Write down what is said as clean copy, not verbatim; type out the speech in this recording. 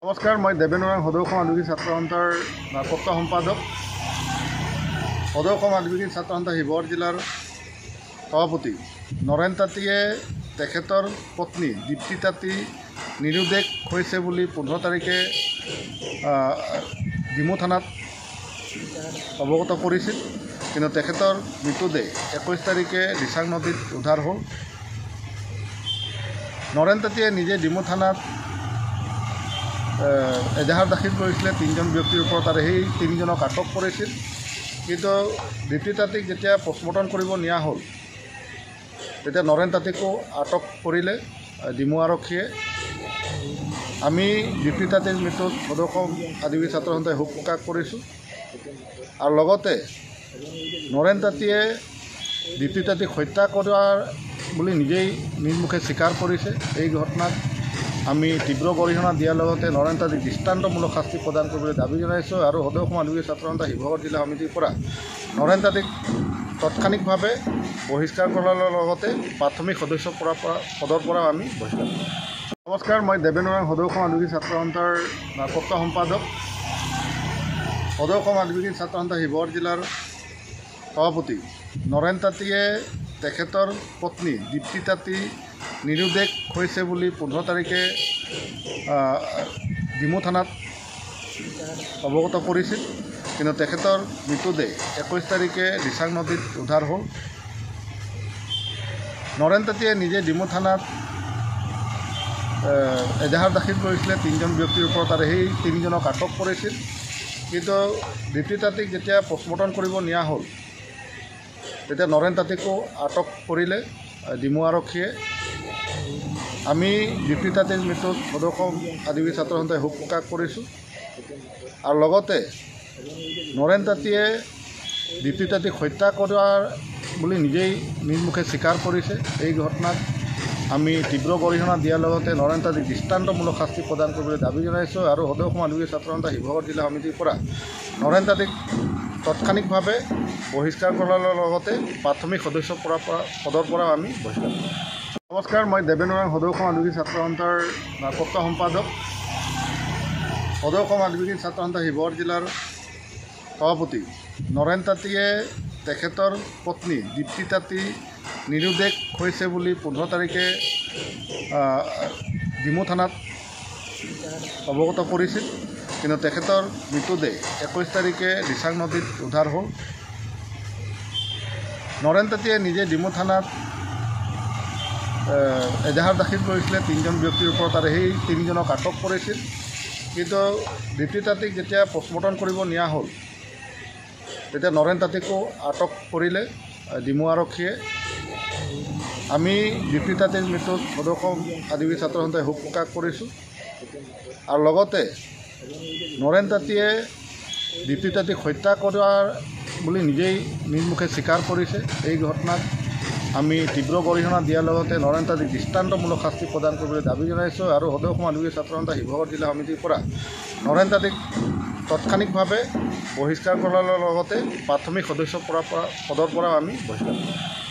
নমস্কাৰ, মই দেবেন ওৰাং সদৌ অসম আদিবাসী ছাত্ৰ সন্থাৰ ভাৰপ্ৰাপ্ত সম্পাদক। সদৌ অসম আদিবাসী ছাত্ৰ সন্থা শিৱসাগৰ জিলাৰ সভাপতি নৰেন তাঁতীয়ে তেখেতৰ পত্নী দীপ্তি তাঁতী নিৰুদ্দেশ হৈছে বুলি 15 তাৰিখে ডিমু থানাত অৱগত কৰিছিল। কিন্তু তেখেতৰ মৃতদেহ 21 তাৰিখে দিচাং নদীত উদ্ধাৰ হ'ল। নৰেন তাঁতীয়ে নিজে ডিমু থানাত এজাহাৰ দাখিল কৰিছিলে 3জন ব্যক্তিৰ ওপৰত, আৰু সেই 3জনক আটক কৰিছিল। কিন্তু দীপ্তি তাঁতীক যেতিয়া পষ্টমৰ্টম কৰিব নিয়া হ'ল, তেতিয়া নৰেন তাঁতীকো আটক কৰিলে ডিমু আৰক্ষীয়ে। আমি দীপ্তি তাঁতীৰ মৃত্যুত সদৌ অসম আদিবাসী ছাত্ৰ সন্থাই শোক প্ৰকাশ কৰিছোঁ। আৰু লগতে নৰেন তাঁতীয়ে দীপ্তি তাঁতীক হত্যা কৰাৰ বুলি নিজেই নিজ স্বীকাৰ কৰিছে। এই ঘটনাক আমি তীব্ৰ গৰিহণা দিয়াৰ লগতে নৰেন তাঁতীক দৃষ্টান্তমূলক শাস্তি প্ৰদান কৰিবলৈ দাবী জনাইছোঁ। আৰু সদৌ অসম আদিবাসী ছাত্ৰ সন্থা শিৱসাগৰ জিলা সমিতিৰ পৰা নৰেন তাঁতীক তাৎক্ষণিকভাৱে বহিষ্কাৰ কৰাৰ লগতে প্ৰাথমিক পদৰ পৰা আমি বহিষ্কাৰ কৰিছোঁ। নমস্কাৰ, মই দেবেন ওৰাং সদৌ অসম আদিবাসী ছাত্ৰ সন্থাৰ ভাৰপ্ৰাপ্ত সম্পাদক। সদৌ অসম আদিবাসী ছাত্ৰ সন্থা শিৱসাগৰ জিলাৰ সভাপতি নৰেন তাঁতীয়ে তেখেতৰ পত্নী দীপ্তি তাঁতী নিৰুদ্দেশ হৈছে বুলি 15 তাৰিখে ডিমু থানাত অৱগত কৰিছিল। কিন্তু তেখেতৰ মৃতদেহ 21 তাৰিখে দিচাং নদীত উদ্ধাৰ হ'ল। নৰেন তাঁতীয়ে নিজে ডিমু থানাত এজাহাৰ দাখিল কৰিছিলে 3জন ব্যক্তিৰ ওপৰত, আৰু সেই 3জনক আটক কৰিছিল। কিন্তু দীপ্তি তাঁতীক যেতিয়া পষ্টমৰ্টম কৰিব নিয়া হ'ল, তেতিয়া নৰেন তাঁতীকো আটক কৰিলে ডিমু আৰক্ষীয়ে। আমি দীপ্তি তাঁতীৰ মৃত্যুত সদৌ অসম আদিবাসী ছাত্ৰ সন্থাই শোক প্ৰকাশ কৰিছোঁ। আৰু লগতে নৰেন তাঁতীয়ে দীপ্তি তাঁতীক হত্যা কৰাৰ বুলি নিজেই নিজ স্বীকাৰ কৰিছে। এই ঘটনাক আমি তীব্ৰ গৰিহণা দিয়াৰ লগতে নৰেন তাঁতীক দৃষ্টান্তমূলক শাস্তি প্ৰদান কৰিবলৈ দাবী জনাইছোঁ। আৰু সদৌ অসম আদিবাসী ছাত্ৰ সন্থা শিৱসাগৰ জিলা সমিতিৰ পৰা নৰেন তাঁতীক তাৎক্ষণিকভাৱে বহিষ্কাৰ কৰাৰ লগতে প্ৰাথমিক পদৰ পৰা আমি বহিষ্কাৰ কৰিছোঁ। নমস্কাৰ, মই দেবেন ওৰাং সদৌ অসম আদিবাসী ছাত্ৰ সন্থাৰ ভাৰপ্ৰাপ্ত সম্পাদক। সদৌ অসম আদিবাসী ছাত্ৰ সন্থা শিৱসাগৰ জিলাৰ সভাপতি নৰেন তাঁতীয়ে তেখেতৰ পত্নী দীপ্তি তাঁতী নিৰুদ্দেশ হৈছে বুলি 15 তাৰিখে ডিমু থানাত অৱগত কৰিছিল। কিন্তু তেখেতৰ মৃতদেহ 21 তাৰিখে দিচাং নদীত উদ্ধাৰ হ'ল। নৰেন তাঁতীয়ে নিজে ডিমু থানাত এজাহাৰ দাখিল কৰিছিলে 3জন ব্যক্তিৰ ওপৰত, আৰু সেই 3জনক আটক কৰিছিল। কিন্তু দীপ্তি তাঁতীক যেতিয়া পষ্টমৰ্টম কৰিব নিয়া হ'ল, তেতিয়া নৰেন তাঁতীকো আটক কৰিলে ডিমু আৰক্ষীয়ে। আমি দীপ্তি তাঁতীৰ মৃত্যুত সদৌ অসম আদিবাসী ছাত্ৰ সন্থাই শোক প্ৰকাশ কৰিছোঁ। আৰু লগতে নৰেন তাঁতীয়ে দীপ্তি তাঁতীক হত্যা কৰাৰ বুলি নিজেই নিজ স্বীকাৰ কৰিছে। এই ঘটনাক আমি তীব্ৰ গৰিহণা দিয়াৰ লগতে নৰেন তাঁতীক দৃষ্টান্তমূলক শাস্তি প্ৰদান কৰিবলৈ দাবী জনাইছোঁ। আৰু সদৌ অসম আদিবাসী ছাত্ৰ সন্থা শিৱসাগৰ জিলা সমিতিৰ পৰা নৰেন তাঁতীক তাৎক্ষণিকভাৱে বহিষ্কাৰ কৰাৰ লগতে প্ৰাথমিক পদৰ পৰা আমি বহিষ্কাৰ কৰিছোঁ।